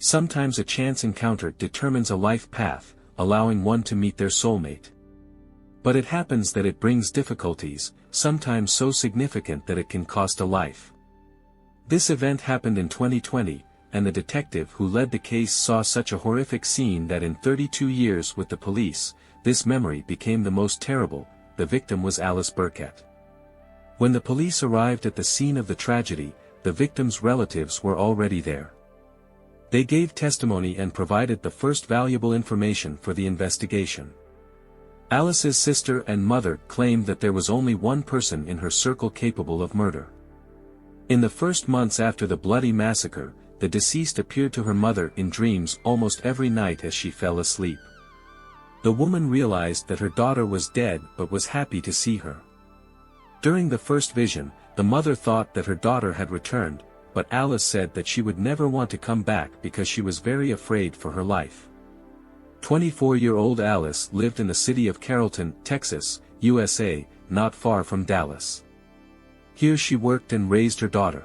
Sometimes a chance encounter determines a life path, allowing one to meet their soulmate. But it happens that it brings difficulties, sometimes so significant that it can cost a life. This event happened in 2020, and the detective who led the case saw such a horrific scene that in 32 years with the police, this memory became the most terrible. The victim was Alyssa Burkett. When the police arrived at the scene of the tragedy, the victim's relatives were already there. They gave testimony and provided the first valuable information for the investigation. Alyssa's sister and mother claimed that there was only one person in her circle capable of murder. In the first months after the bloody massacre, the deceased appeared to her mother in dreams almost every night as she fell asleep. The woman realized that her daughter was dead but was happy to see her. During the first vision, the mother thought that her daughter had returned, but Alice said that she would never want to come back because she was very afraid for her life. 24-year-old Alice lived in the city of Carrollton, Texas, USA, not far from Dallas. Here she worked and raised her daughter.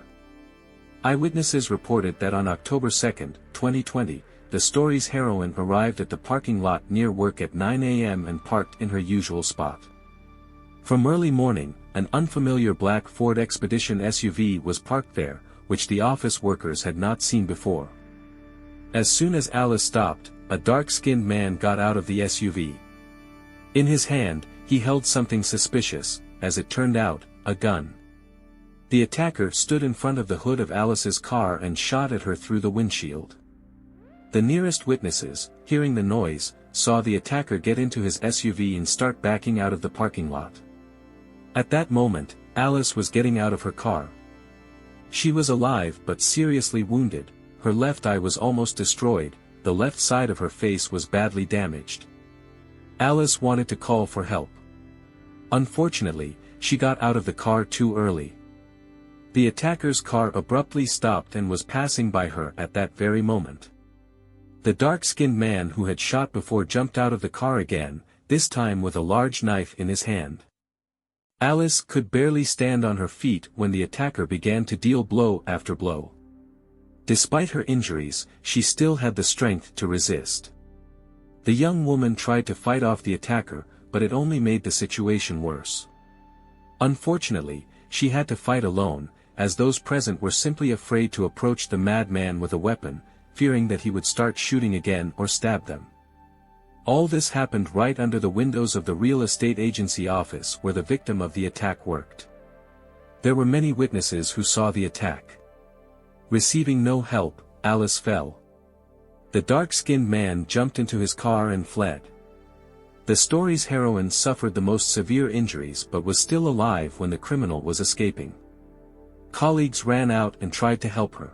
Eyewitnesses reported that on October 2, 2020, the story's heroine arrived at the parking lot near work at 9 a.m. and parked in her usual spot. From early morning, an unfamiliar black Ford Expedition SUV was parked there, which the office workers had not seen before. As soon as Alice stopped, a dark-skinned man got out of the SUV. In his hand, he held something suspicious, as it turned out, a gun. The attacker stood in front of the hood of Alice's car and shot at her through the windshield. The nearest witnesses, hearing the noise, saw the attacker get into his SUV and start backing out of the parking lot. At that moment, Alice was getting out of her car. She was alive but seriously wounded, her left eye was almost destroyed, the left side of her face was badly damaged. Alice wanted to call for help. Unfortunately, she got out of the car too early. The attacker's car abruptly stopped and was passing by her at that very moment. The dark-skinned man who had shot before jumped out of the car again, this time with a large knife in his hand. Alice could barely stand on her feet when the attacker began to deal blow after blow. Despite her injuries, she still had the strength to resist. The young woman tried to fight off the attacker, but it only made the situation worse. Unfortunately, she had to fight alone, as those present were simply afraid to approach the madman with a weapon, fearing that he would start shooting again or stab them. All this happened right under the windows of the real estate agency office where the victim of the attack worked. There were many witnesses who saw the attack. Receiving no help, Alice fell. The dark-skinned man jumped into his car and fled. The story's heroine suffered the most severe injuries but was still alive when the criminal was escaping. Colleagues ran out and tried to help her.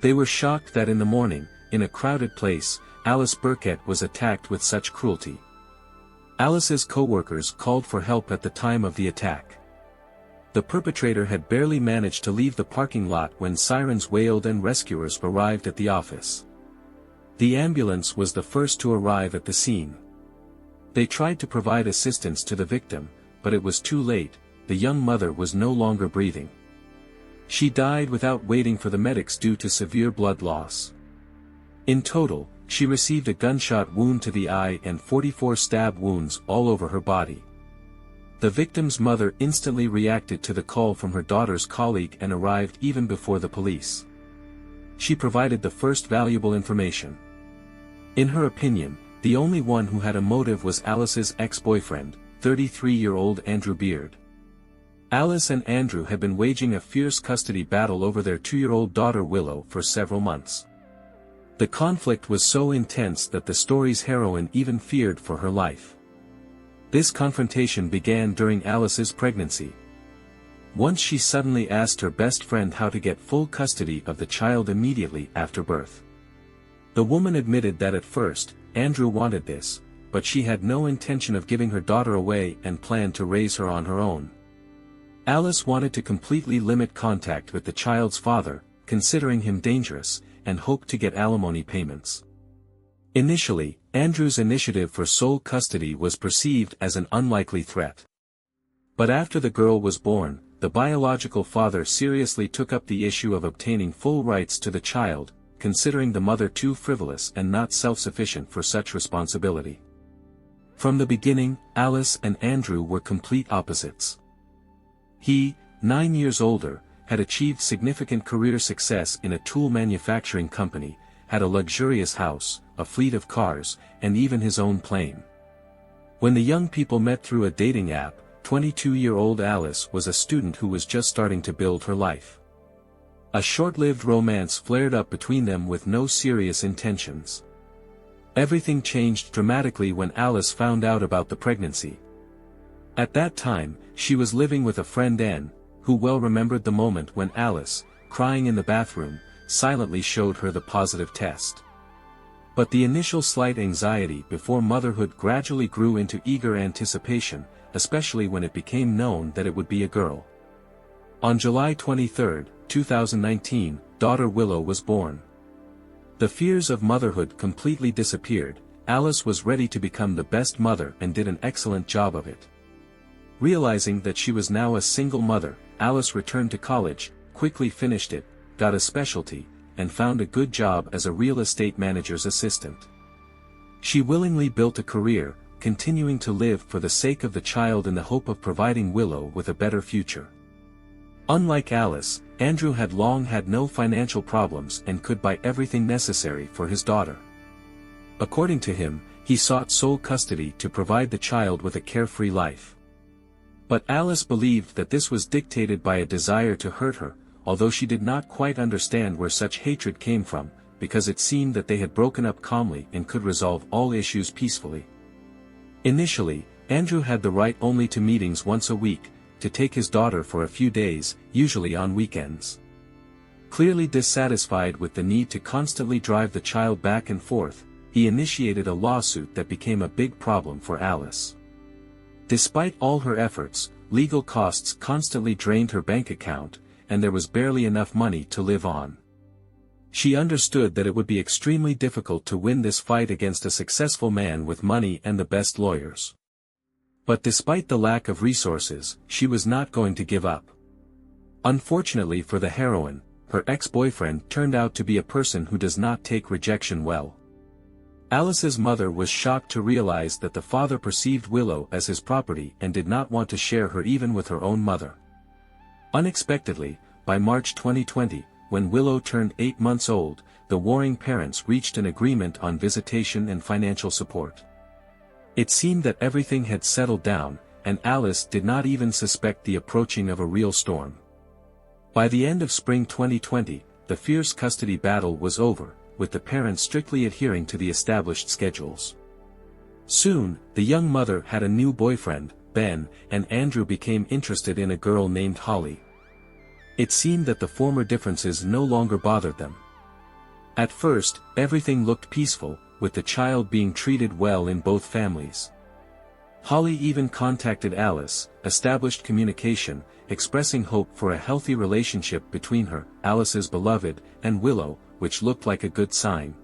They were shocked that in the morning, in a crowded place, Alyssa Burkett was attacked with such cruelty. Alice's co-workers called for help at the time of the attack. The perpetrator had barely managed to leave the parking lot when sirens wailed and rescuers arrived at the office. The ambulance was the first to arrive at the scene. They tried to provide assistance to the victim, but it was too late, the young mother was no longer breathing. She died without waiting for the medics due to severe blood loss. In total, she received a gunshot wound to the eye and 44 stab wounds all over her body. The victim's mother instantly reacted to the call from her daughter's colleague and arrived even before the police. She provided the first valuable information. In her opinion, the only one who had a motive was Alice's ex-boyfriend, 33-year-old Andrew Beard. Alice and Andrew had been waging a fierce custody battle over their 2-year-old daughter Willow for several months. The conflict was so intense that the story's heroine even feared for her life. This confrontation began during Alice's pregnancy. Once she suddenly asked her best friend how to get full custody of the child immediately after birth. The woman admitted that at first, Andrew wanted this, but she had no intention of giving her daughter away and planned to raise her on her own. Alice wanted to completely limit contact with the child's father, considering him dangerous, and hoped to get alimony payments. Initially, Andrew's initiative for sole custody was perceived as an unlikely threat. But after the girl was born, the biological father seriously took up the issue of obtaining full rights to the child, considering the mother too frivolous and not self-sufficient for such responsibility. From the beginning, Alice and Andrew were complete opposites. He, 9 years older, had achieved significant career success in a tool manufacturing company, had a luxurious house, a fleet of cars, and even his own plane. When the young people met through a dating app, 22-year-old Alice was a student who was just starting to build her life. A short-lived romance flared up between them with no serious intentions. Everything changed dramatically when Alice found out about the pregnancy. At that time, she was living with a friend Anne, who well remembered the moment when Alice, crying in the bathroom, silently showed her the positive test. But the initial slight anxiety before motherhood gradually grew into eager anticipation, especially when it became known that it would be a girl. On July 23, 2019, daughter Willow was born. The fears of motherhood completely disappeared. Alice was ready to become the best mother and did an excellent job of it. Realizing that she was now a single mother, Alice returned to college, quickly finished it, got a specialty, and found a good job as a real estate manager's assistant. She willingly built a career, continuing to live for the sake of the child in the hope of providing Willow with a better future. Unlike Alice, Andrew had long had no financial problems and could buy everything necessary for his daughter. According to him, he sought sole custody to provide the child with a carefree life. But Alice believed that this was dictated by a desire to hurt her, although she did not quite understand where such hatred came from, because it seemed that they had broken up calmly and could resolve all issues peacefully. Initially, Andrew had the right only to meetings once a week, to take his daughter for a few days, usually on weekends. Clearly dissatisfied with the need to constantly drive the child back and forth, he initiated a lawsuit that became a big problem for Alice. Despite all her efforts, legal costs constantly drained her bank account, and there was barely enough money to live on. She understood that it would be extremely difficult to win this fight against a successful man with money and the best lawyers. But despite the lack of resources, she was not going to give up. Unfortunately for the heroine, her ex-boyfriend turned out to be a person who does not take rejection well. Alice's mother was shocked to realize that the father perceived Willow as his property and did not want to share her even with her own mother. Unexpectedly, by March 2020, when Willow turned 8 months old, the warring parents reached an agreement on visitation and financial support. It seemed that everything had settled down, and Alice did not even suspect the approaching of a real storm. By the end of spring 2020, the fierce custody battle was over, with the parents strictly adhering to the established schedules. Soon, the young mother had a new boyfriend, Ben, and Andrew became interested in a girl named Holly. It seemed that the former differences no longer bothered them. At first, everything looked peaceful, with the child being treated well in both families. Holly even contacted Alice, established communication, expressing hope for a healthy relationship between her, Alice's beloved, and Willow, which looked like a good sign.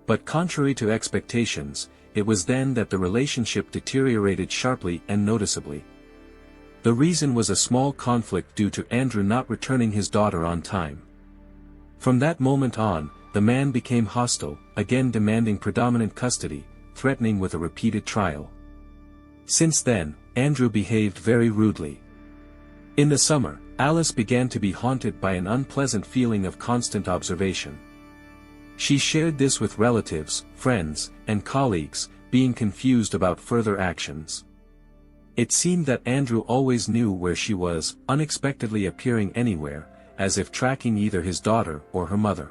But contrary to expectations, it was then that the relationship deteriorated sharply and noticeably. The reason was a small conflict due to Andrew not returning his daughter on time. From that moment on, the man became hostile, again demanding predominant custody, threatening with a repeated trial. Since then, Andrew behaved very rudely. In the summer, Alice began to be haunted by an unpleasant feeling of constant observation. She shared this with relatives, friends, and colleagues, being confused about further actions. It seemed that Andrew always knew where she was, unexpectedly appearing anywhere, as if tracking either his daughter or her mother.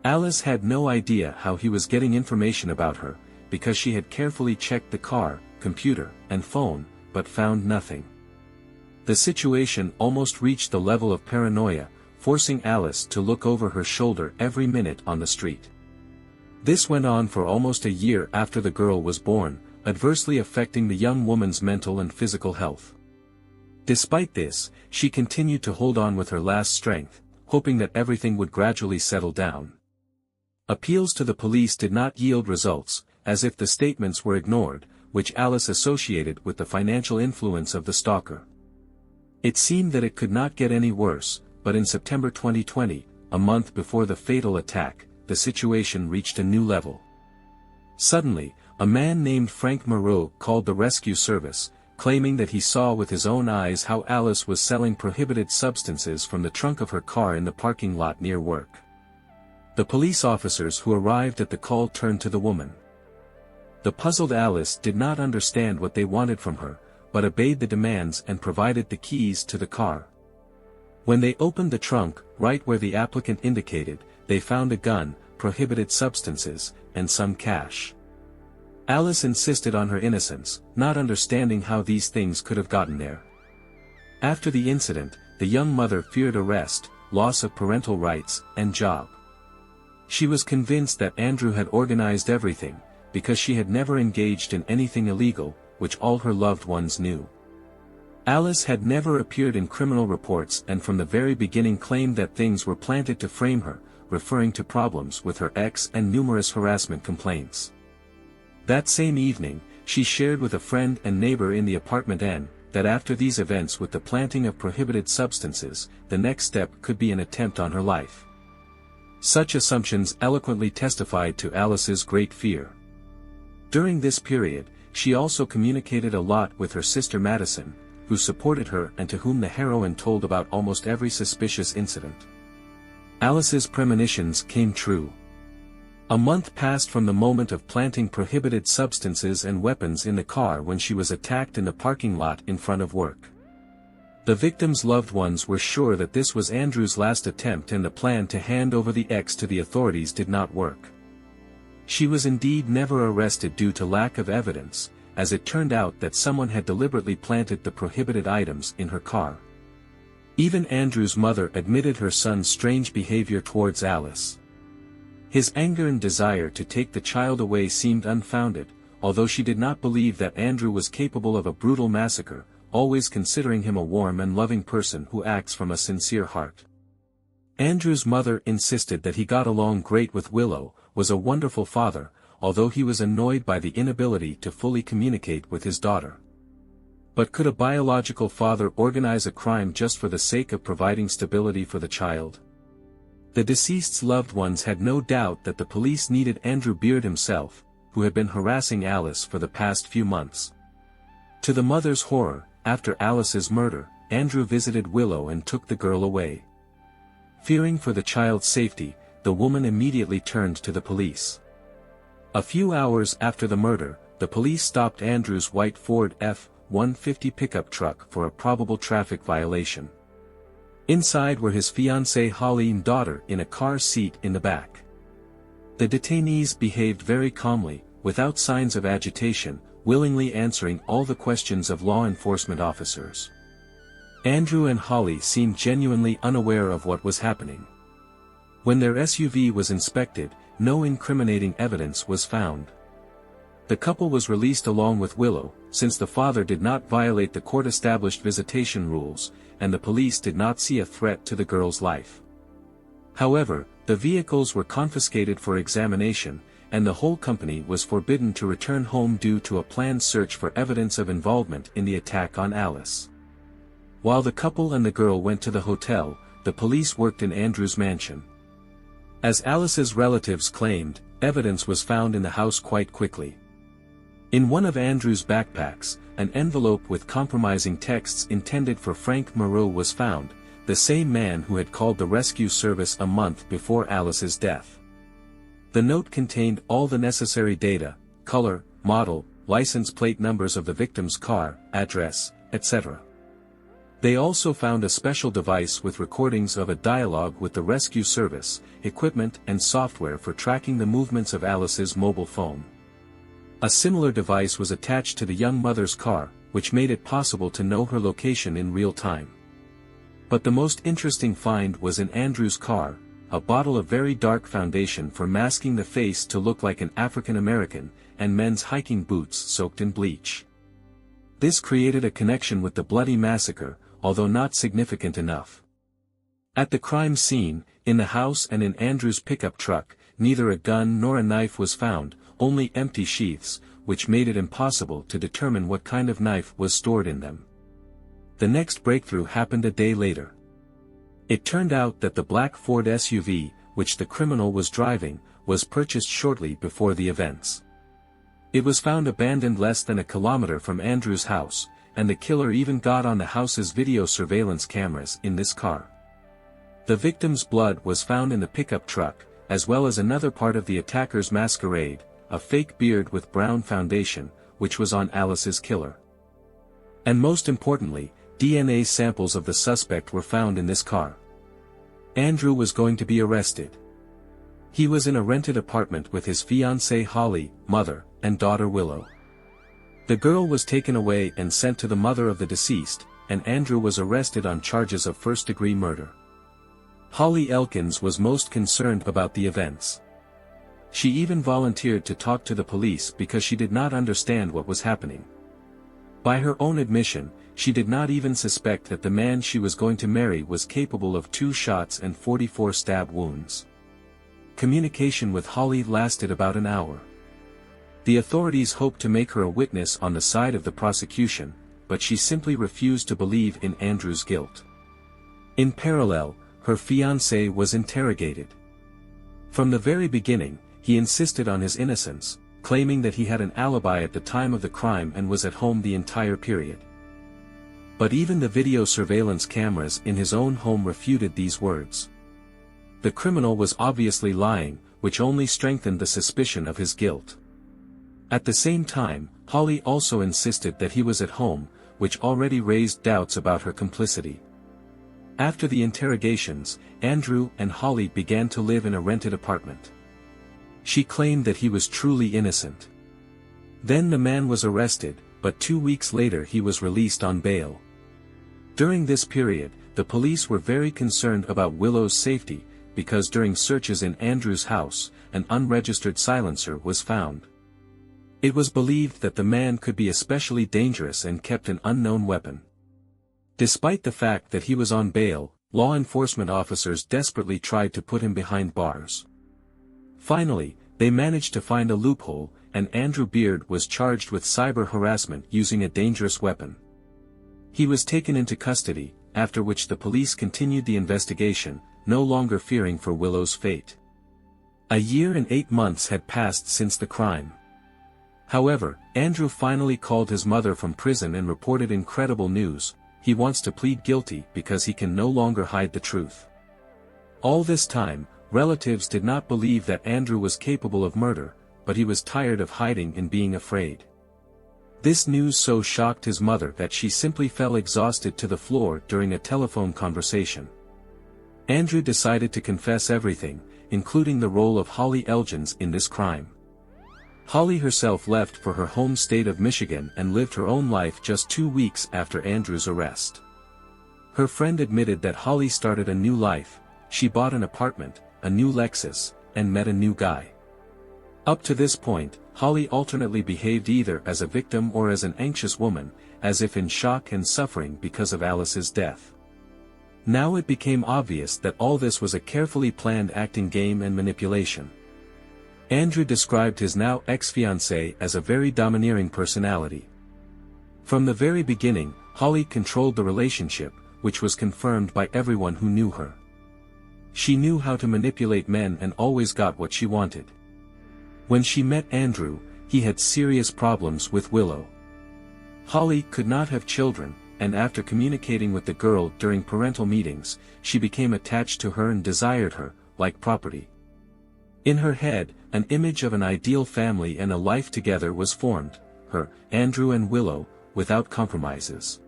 Alice had no idea how he was getting information about her, because she had carefully checked the car, computer, and phone, but found nothing. The situation almost reached the level of paranoia, forcing Alice to look over her shoulder every minute on the street. This went on for almost a year after the girl was born, adversely affecting the young woman's mental and physical health. Despite this, she continued to hold on with her last strength, hoping that everything would gradually settle down. Appeals to the police did not yield results, as if the statements were ignored, which Alice associated with the financial influence of the stalker. It seemed that it could not get any worse, but in September 2020, a month before the fatal attack, the situation reached a new level. Suddenly, a man named Frank Moreau called the rescue service, claiming that he saw with his own eyes how Alice was selling prohibited substances from the trunk of her car in the parking lot near work. The police officers who arrived at the call turned to the woman. The puzzled Alice did not understand what they wanted from her, but obeyed the demands and provided the keys to the car. When they opened the trunk, right where the applicant indicated, they found a gun, prohibited substances, and some cash. Alice insisted on her innocence, not understanding how these things could have gotten there. After the incident, the young mother feared arrest, loss of parental rights, and job. She was convinced that Andrew had organized everything, because she had never engaged in anything illegal, which all her loved ones knew. Alice had never appeared in criminal reports and from the very beginning claimed that things were planted to frame her, referring to problems with her ex and numerous harassment complaints. That same evening, she shared with a friend and neighbor in the apartment N, that after these events with the planting of prohibited substances, the next step could be an attempt on her life. Such assumptions eloquently testified to Alice's great fear. During this period, she also communicated a lot with her sister Madison, who supported her and to whom the heroine told about almost every suspicious incident. Alice's premonitions came true. A month passed from the moment of planting prohibited substances and weapons in the car when she was attacked in the parking lot in front of work. The victim's loved ones were sure that this was Andrew's last attempt and the plan to hand over the ex to the authorities did not work. She was indeed never arrested due to lack of evidence, as it turned out that someone had deliberately planted the prohibited items in her car. Even Andrew's mother admitted her son's strange behavior towards Alice. His anger and desire to take the child away seemed unfounded, although she did not believe that Andrew was capable of a brutal massacre, always considering him a warm and loving person who acts from a sincere heart. Andrew's mother insisted that he got along great with Willow, was a wonderful father, although he was annoyed by the inability to fully communicate with his daughter. But could a biological father organize a crime just for the sake of providing stability for the child? The deceased's loved ones had no doubt that the police needed Andrew Beard himself, who had been harassing Alice for the past few months. To the mother's horror, after Alice's murder, Andrew visited Willow and took the girl away. Fearing for the child's safety, the woman immediately turned to the police. A few hours after the murder, the police stopped Andrew's white Ford F-150 pickup truck for a probable traffic violation. Inside were his fiancée Holly and daughter in a car seat in the back. The detainees behaved very calmly, without signs of agitation, willingly answering all the questions of law enforcement officers. Andrew and Holly seemed genuinely unaware of what was happening. When their SUV was inspected, no incriminating evidence was found. The couple was released along with Willow, since the father did not violate the court-established visitation rules, and the police did not see a threat to the girl's life. However, the vehicles were confiscated for examination, and the whole company was forbidden to return home due to a planned search for evidence of involvement in the attack on Alice. While the couple and the girl went to the hotel, the police worked in Andrew's mansion. As Alice's relatives claimed, evidence was found in the house quite quickly. In one of Andrew's backpacks, an envelope with compromising texts intended for Frank Moreau was found, the same man who had called the rescue service a month before Alice's death. The note contained all the necessary data, color, model, license plate numbers of the victim's car, address, etc. They also found a special device with recordings of a dialogue with the rescue service, equipment and software for tracking the movements of Alice's mobile phone. A similar device was attached to the young mother's car, which made it possible to know her location in real time. But the most interesting find was in Andrew's car, a bottle of very dark foundation for masking the face to look like an African American, and men's hiking boots soaked in bleach. This created a connection with the bloody massacre, although not significant enough. At the crime scene, in the house and in Andrew's pickup truck, neither a gun nor a knife was found, only empty sheaths, which made it impossible to determine what kind of knife was stored in them. The next breakthrough happened a day later. It turned out that the black Ford SUV, which the criminal was driving, was purchased shortly before the events. It was found abandoned less than a kilometer from Andrew's house, and the killer even got on the house's video surveillance cameras in this car. The victim's blood was found in the pickup truck, as well as another part of the attacker's masquerade, a fake beard with brown foundation, which was on Alice's killer. And most importantly, DNA samples of the suspect were found in this car. Andrew was going to be arrested. He was in a rented apartment with his fiancée Holly, mother, and daughter Willow. The girl was taken away and sent to the mother of the deceased, and Andrew was arrested on charges of first-degree murder. Holly Elkins was most concerned about the events. She even volunteered to talk to the police because she did not understand what was happening. By her own admission, she did not even suspect that the man she was going to marry was capable of 2 shots and 44 stab wounds. Communication with Holly lasted about an hour. The authorities hoped to make her a witness on the side of the prosecution, but she simply refused to believe in Andrew's guilt. In parallel, her fiancé was interrogated. From the very beginning, he insisted on his innocence, claiming that he had an alibi at the time of the crime and was at home the entire period. But even the video surveillance cameras in his own home refuted these words. The criminal was obviously lying, which only strengthened the suspicion of his guilt. At the same time, Holly also insisted that he was at home, which already raised doubts about her complicity. After the interrogations, Andrew and Holly began to live in a rented apartment. She claimed that he was truly innocent. Then the man was arrested, but 2 weeks later he was released on bail. During this period, the police were very concerned about Willow's safety, because during searches in Andrew's house, an unregistered silencer was found. It was believed that the man could be especially dangerous and kept an unknown weapon. Despite the fact that he was on bail, law enforcement officers desperately tried to put him behind bars. Finally, they managed to find a loophole, and Andrew Beard was charged with cyber harassment using a dangerous weapon. He was taken into custody, after which the police continued the investigation, no longer fearing for Willow's fate. A year and 8 months had passed since the crime. However, Andrew finally called his mother from prison and reported incredible news: he wants to plead guilty because he can no longer hide the truth. All this time, relatives did not believe that Andrew was capable of murder, but he was tired of hiding and being afraid. This news so shocked his mother that she simply fell exhausted to the floor during a telephone conversation. Andrew decided to confess everything, including the role of Holly Elkins in this crime. Holly herself left for her home state of Michigan and lived her own life just 2 weeks after Andrew's arrest. Her friend admitted that Holly started a new life. She bought an apartment, a new Lexus, and met a new guy. Up to this point, Holly alternately behaved either as a victim or as an anxious woman, as if in shock and suffering because of Alice's death. Now it became obvious that all this was a carefully planned acting game and manipulation. Andrew described his now ex-fiancée as a very domineering personality. From the very beginning, Holly controlled the relationship, which was confirmed by everyone who knew her. She knew how to manipulate men and always got what she wanted. When she met Andrew, he had serious problems with Willow. Holly could not have children, and after communicating with the girl during parental meetings, she became attached to her and desired her, like property. In her head, an image of an ideal family and a life together was formed, her, Andrew and Willow, without compromises.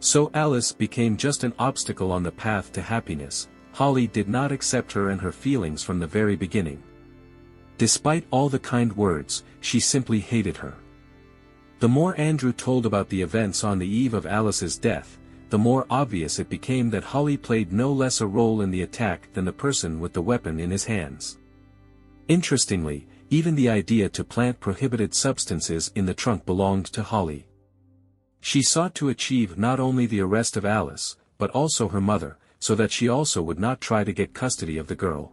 So Alice became just an obstacle on the path to happiness. Holly did not accept her and her feelings from the very beginning. Despite all the kind words, she simply hated her. The more Andrew told about the events on the eve of Alice's death, the more obvious it became that Holly played no less a role in the attack than the person with the weapon in his hands. Interestingly, even the idea to plant prohibited substances in the trunk belonged to Holly. She sought to achieve not only the arrest of Alice, but also her mother, so that she also would not try to get custody of the girl.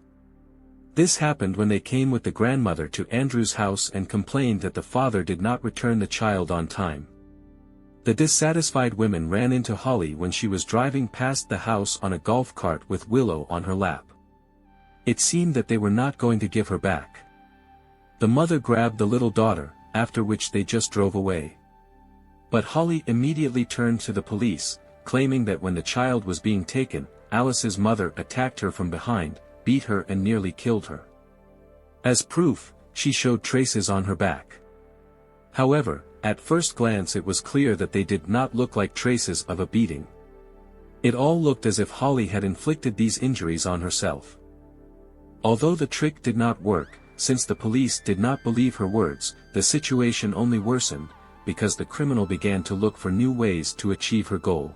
This happened when they came with the grandmother to Andrew's house and complained that the father did not return the child on time. The dissatisfied women ran into Holly when she was driving past the house on a golf cart with Willow on her lap. It seemed that they were not going to give her back. The mother grabbed the little daughter, after which they just drove away. But Holly immediately turned to the police, claiming that when the child was being taken, Alice's mother attacked her from behind, beat her and nearly killed her. As proof, she showed traces on her back. However, at first glance it was clear that they did not look like traces of a beating. It all looked as if Holly had inflicted these injuries on herself. Although the trick did not work, since the police did not believe her words, the situation only worsened, because the criminal began to look for new ways to achieve her goal.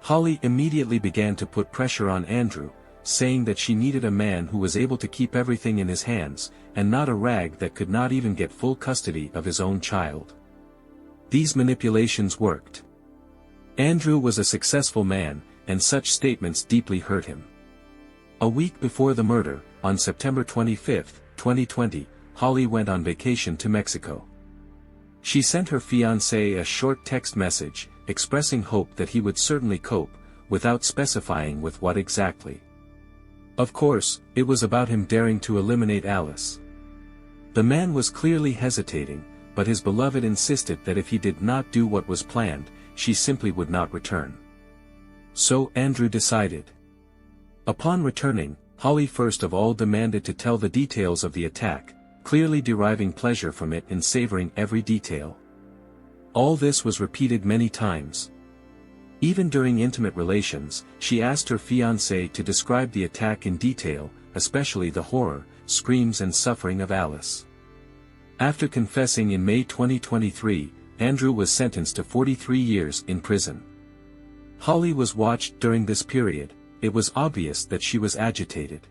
Holly immediately began to put pressure on Andrew, saying that she needed a man who was able to keep everything in his hands, and not a rag that could not even get full custody of his own child. These manipulations worked. Andrew was a successful man, and such statements deeply hurt him. A week before the murder, on September 25, 2020, Holly went on vacation to Mexico. She sent her fiancé a short text message, expressing hope that he would certainly cope, without specifying with what exactly. Of course, it was about him daring to eliminate Alice. The man was clearly hesitating, but his beloved insisted that if he did not do what was planned, she simply would not return. So Andrew decided. Upon returning, Holly first of all demanded to tell the details of the attack, clearly deriving pleasure from it and savoring every detail. All this was repeated many times. Even during intimate relations, she asked her fiancé to describe the attack in detail, especially the horror, screams and suffering of Alice. After confessing in May 2023, Andrew was sentenced to 43 years in prison. Holly was watched during this period. It was obvious that she was agitated.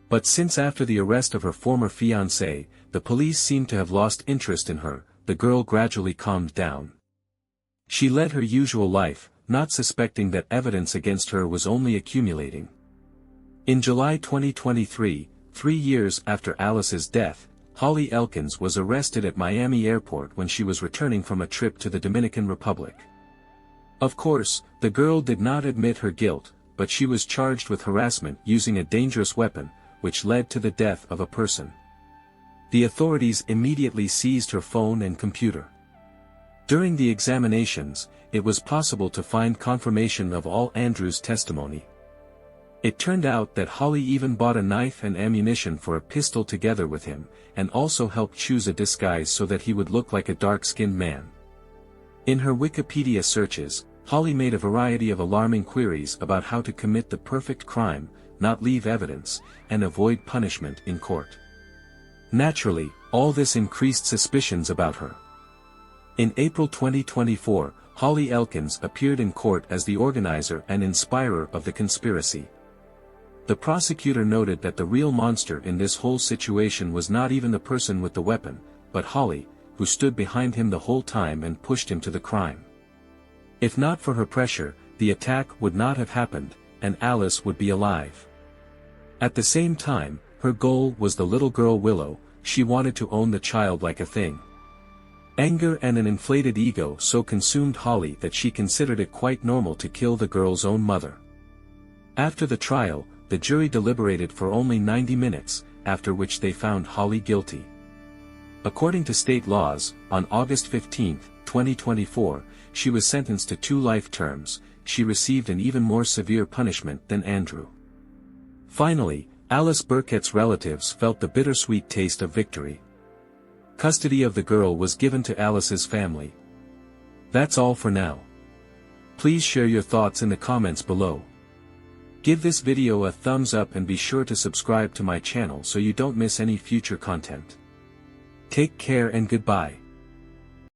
But since after the arrest of her former fiancé, the police seemed to have lost interest in her, the girl gradually calmed down. She led her usual life, not suspecting that evidence against her was only accumulating. In July 2023, 3 years after Alice's death, Holly Elkins was arrested at Miami Airport when she was returning from a trip to the Dominican Republic. Of course, the girl did not admit her guilt, but she was charged with harassment using a dangerous weapon, which led to the death of a person. The authorities immediately seized her phone and computer. During the examinations, it was possible to find confirmation of all Andrew's testimony. It turned out that Holly even bought a knife and ammunition for a pistol together with him, and also helped choose a disguise so that he would look like a dark-skinned man. In her Wikipedia searches, Holly made a variety of alarming queries about how to commit the perfect crime, not leave evidence, and avoid punishment in court. Naturally, all this increased suspicions about her. In April 2024, Holly Elkins appeared in court as the organizer and inspirer of the conspiracy. The prosecutor noted that the real monster in this whole situation was not even the person with the weapon, but Holly, who stood behind him the whole time and pushed him to the crime. If not for her pressure, the attack would not have happened, and Alice would be alive. At the same time, her goal was the little girl Willow. She wanted to own the child like a thing. Anger and an inflated ego so consumed Holly that she considered it quite normal to kill the girl's own mother. After the trial, the jury deliberated for only 90 minutes, after which they found Holly guilty. According to state laws, on August 15, 2024, she was sentenced to 2 life terms. She received an even more severe punishment than Andrew. Finally, Alyssa Burkett's relatives felt the bittersweet taste of victory. Custody of the girl was given to Alice's family. That's all for now. Please share your thoughts in the comments below. Give this video a thumbs up and be sure to subscribe to my channel so you don't miss any future content. Take care and goodbye.